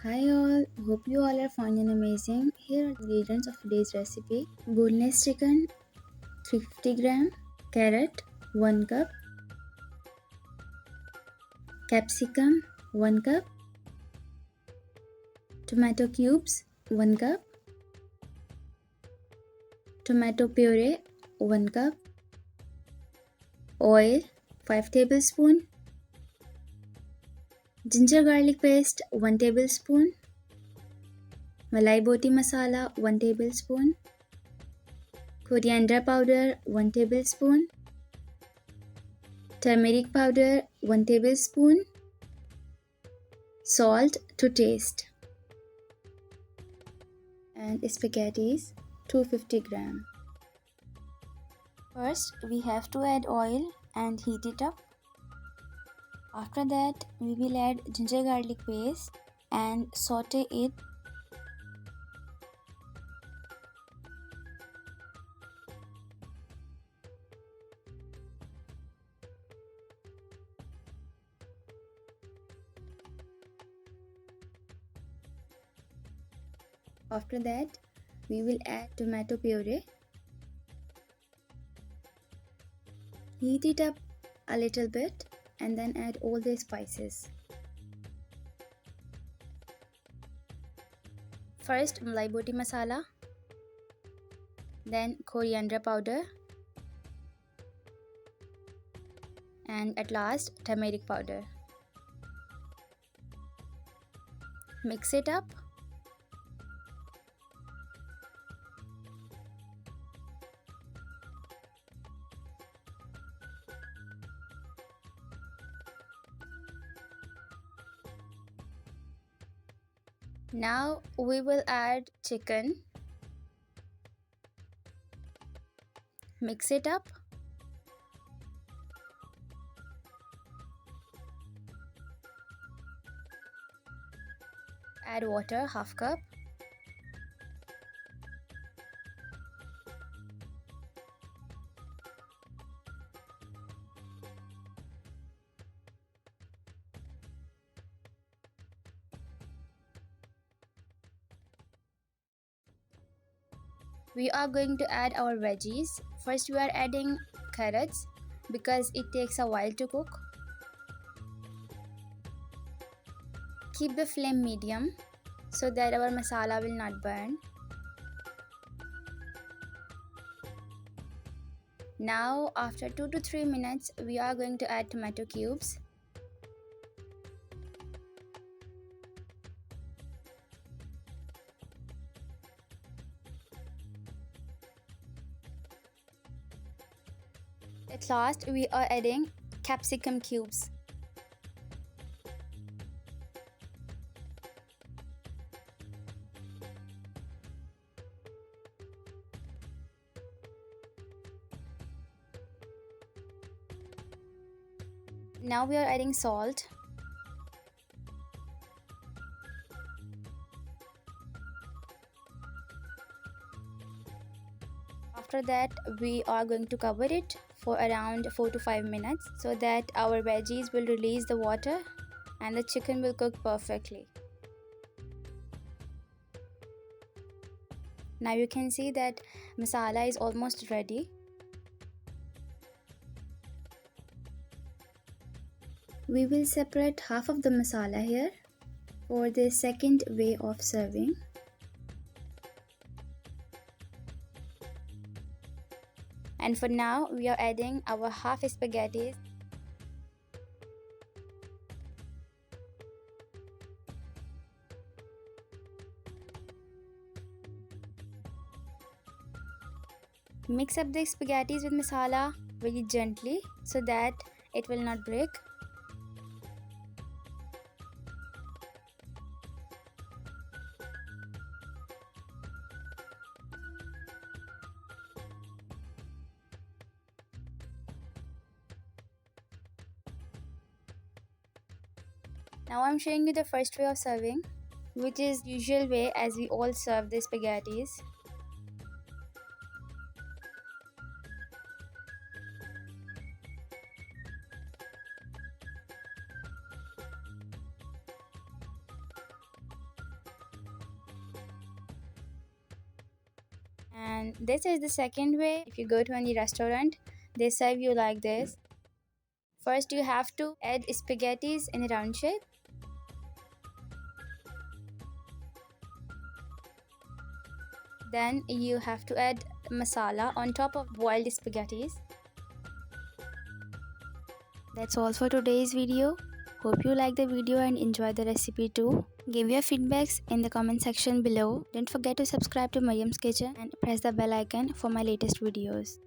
Hi all, hope you all are fine and amazing. Here are the ingredients of today's recipe. Boneless chicken 350 gram, carrot 1 cup, capsicum 1 cup, tomato cubes 1 cup, tomato puree 1 cup, oil 5 tablespoon, ginger garlic paste 1 tablespoon, malai boti masala 1 tablespoon, coriander powder 1 tablespoon, turmeric powder 1 tablespoon, salt to taste, and spaghettis 250 gram. First we have to add oil and heat it up. After that we will add ginger garlic paste and saute it. After that we will add tomato puree. Heat it up a little bit and then add all the spices. First malai boti masala, then coriander powder, and at last turmeric powder. Mix it up. Now we will add chicken. Mix it up. Add water, half cup. We are going to add our veggies. First we are adding carrots because it takes a while to cook. Keep the flame medium so that our masala will not burn. Now after 2 to 3 minutes we are going to add tomato cubes. At last we are adding capsicum cubes. Now we are adding salt. After that we are going to cover it for around 4 to 5 minutes so that our veggies will release the water and the chicken will cook perfectly. Now you can see that masala is almost ready. We will separate half of the masala here for the second way of serving. And for now we are adding our half spaghetti. Mix up the spaghettis with masala very gently so that it will not break. Now I'm showing you the first way of serving, which is usual way as we all serve the spaghettis. And this is the second way. If you go to any restaurant, they serve you like this. First, you have to add spaghettis in a round shape. Then you have to add masala on top of boiled spaghettis. That's all for today's video. Hope you like the video and enjoy the recipe too. Give your feedbacks in the comment section below. Don't forget to subscribe to Maryam's Kitchen and press the bell icon for my latest videos.